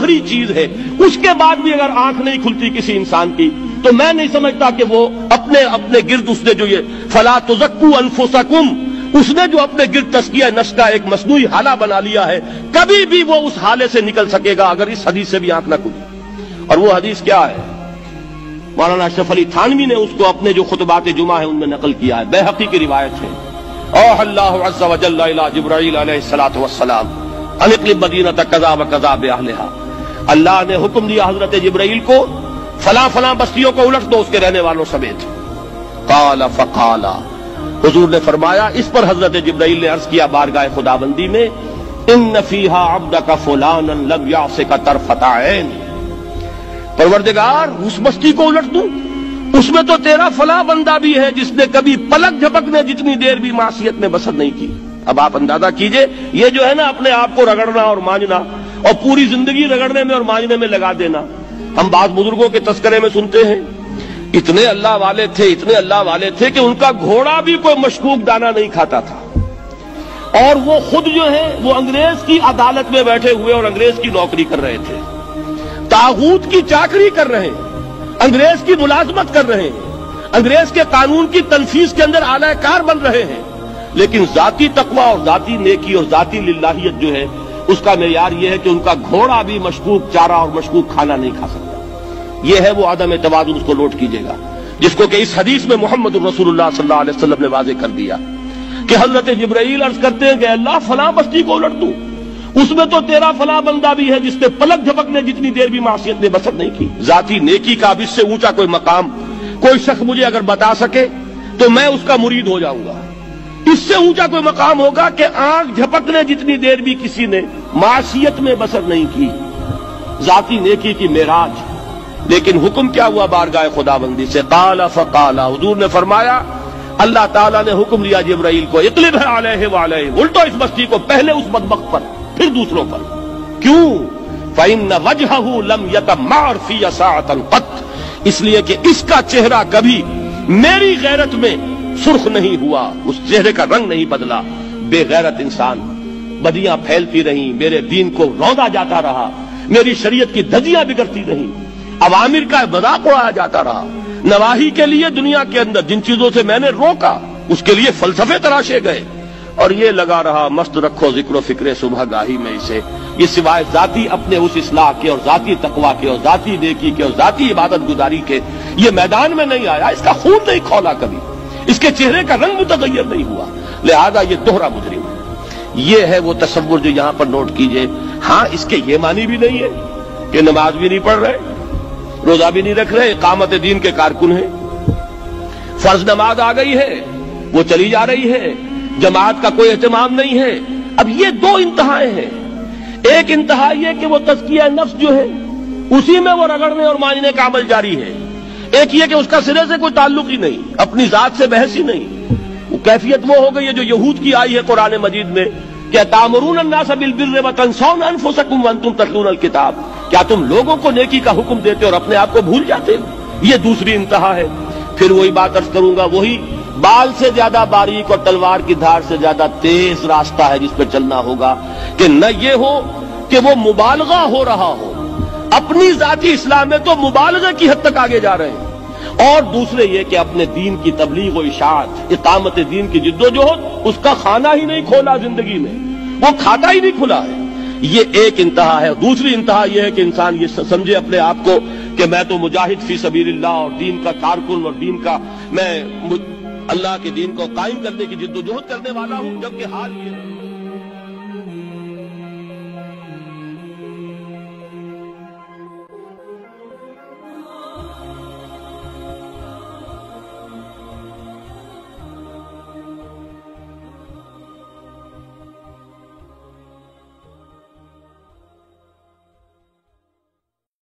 आखिरी चीज है, उसके बाद भी अगर आंख नहीं खुलती किसी इंसान की, तो मैं नहीं समझता कि वो अपने गिर्द उसने जो ये फला तुज़क्कू अनफुसकुम, उसने जो अपने गिर्द तस्किया नफ्स का एक मसनूई हाला बना लिया है, कभी भी वो उस हाले से निकल सकेगा अगर इस हदीस से भी आंख न खुली। और वो हदीस क्या है? मौलाना अशरफ अली थानवी ने उसको अपने जो खुतबात जुमा है उनमें नकल किया है, बैहक़ी की रिवायत है। औ अल्लाहु अज़्ज़ा व जल्ला इला जिब्राईल अलैहिस्सलातु वस्सलाम अनिक़लिब मदीनत कज़ा व कज़ा बिअहलिहा, अल्लाह ने हुक्म दिया हजरत जिब्राईल को, फला फला बस्तियों को उलट दो उसके रहने वालों समेत। क़ाला फ़क़ाला, हुजूर ने फरमाया, इस पर हजरत जिब्राईल ने अर्ज किया बारगाह खुदाबंदी में, इन्न फ़ीहा अब्दका फुलानन लम यासिका तरफ़त ऐन, परवरदिगार उस बस्ती को उलट दूं, उसमें तो तेरा फला बंदा भी है जिसने कभी पलक झपकने जितनी देर भी मासियत में बसर नहीं की। अब आप अंदाजा कीजिए, ये जो है ना अपने आप को रगड़ना और मांझना, और पूरी जिंदगी रगड़ने में और मांझने में लगा देना। हम बात बुजुर्गों के तस्करे में सुनते हैं, इतने अल्लाह वाले थे, इतने अल्लाह वाले थे कि उनका घोड़ा भी कोई मशकूक दाना नहीं खाता था, और वो खुद जो है वो अंग्रेज की अदालत में बैठे हुए और अंग्रेज की नौकरी कर रहे थे, तागूत की चाकरी कर रहे हैं, अंग्रेज की मुलाजमत कर रहे हैं, अंग्रेज के कानून की तनफीज के अंदर आलाकार बन रहे हैं, लेकिन जाती तकवा और जाती नेकी और जाती लिल्लाहियत जो है उसका मेयार यह है कि उनका घोड़ा भी मशकूक चारा और मशकूक खाना नहीं खा सकता। यह है वो आदम तवाज़ुन, उसको नोट कीजिएगा, जिसको कि इस हदीस में मोहम्मद रसूलुल्लाह सल्लल्लाहु अलैहि वसल्लम ने वाज़ेह कर दिया कि हजरत जिब्राईल अर्ज करते हैं कि अल्लाह फला बस्ती को उलट दूं, उसमें तो तेरा फला बंदा भी है जिसने पलक झपकने जितनी देर भी मासियत में बसर नहीं की। जाती नेकी का अब इससे ऊंचा कोई मकाम कोई शख्स मुझे अगर बता सके तो मैं उसका मुरीद हो जाऊंगा। इससे ऊंचा कोई मकाम होगा कि आंख झपकने जितनी देर भी किसी ने मासियत में बसर नहीं की, जाती नेकी की मेराज। लेकिन हुक्म क्या हुआ बारगाह खुदाबंदी से? क़ाला फ़क़ाला, हुजूर ने फरमाया, अल्लाह ताला ने हुक्म दिया जिब्राईल को, इक़लिब अलैहि व अलैहि, उल्टो इस बस्ती को, पहले उस बदबख्त पर फिर दूसरों पर। क्यों? फ़इन्न वजहहु लम यतमअर फ़ी साअतन क़त, इसलिए कि इसका चेहरा कभी मेरी गैरत में सुर्ख नहीं हुआ, उस चेहरे का रंग नहीं बदला। बेगैरत इंसान, बदियां फैलती रहीं, मेरे दीन को रौंदा जाता रहा, मेरी शरीयत की धज्जियां बिगड़ती रहीं, अवामिर का मजाक उड़ाया जाता रहा, नवाही के लिए दुनिया के अंदर जिन चीजों से मैंने रोका उसके लिए फलसफे तराशे गए, और ये लगा रहा मस्त रखो जिक्र फिक्र सुबह गाही में इसे। ये सिवाय जाती अपने उस इस्लाह के और जाती तकवा के और जाती नेकी के और जाती इबादत गुजारी के ये मैदान में नहीं आया, इसका खून नहीं खौला कभी, इसके चेहरे का रंग मुतगय्यर नहीं हुआ, लिहाजा ये दोहरा मुजरिम है। ये है वो तसव्वुर जो यहां पर नोट कीजिए। हां, इसके ये मानी भी नहीं है कि नमाज भी नहीं पढ़ रहे, रोजा भी नहीं रख रहे, इकामत दीन के कारकुन है, फर्ज नमाज आ गई है वो चली जा रही है, जमात का कोई एहतमाम नहीं है। अब ये दो इंतहाएं हैं, एक इंतहा ये कि वो तज़किया नफ्स जो है उसी में वो रगड़ने और मांझने का अमल जारी है, एक ये कि उसका सिरे से कोई ताल्लुक ही नहीं, अपनी जात से बहस ही नहीं। वो कैफियत वो हो गई है जो यहूद की आई है कुरान मजीद में, क्या तामुरून अन्नास बिल बिर्रि व तंसौना अनफुसकुम व अंतुम ततलूनल किताब, क्या तुम लोगों को नेकी का हुक्म देते और अपने आप को भूल जाते हो? ये दूसरी इंतहा है। फिर वही बात अर्ज करूंगा, वही बाल से ज्यादा बारीक और तलवार की धार से ज्यादा तेज रास्ता है जिस पर चलना होगा कि न ये हो कि वो मुबालगा हो रहा हो, अपनी जाती इस्लाम में तो मुबालगा की हद तक आगे जा रहे हैं, और दूसरे ये कि अपने दीन की तबलीग और इशाअत, इकामत दीन की जिद्दोजहद, उसका खाना ही नहीं खोला जिंदगी में, वो खाता ही नहीं खुला है। ये एक इंतहा है। दूसरी इंतहा यह है कि इंसान ये समझे अपने आप को कि मैं तो मुजाहिद फी सबीलिल्लाह और दीन का कारकुन और दीन का मैं अल्लाह के दीन को कायम करने की जिद्दोजहद करने वाला हूं, जबकि हाल ये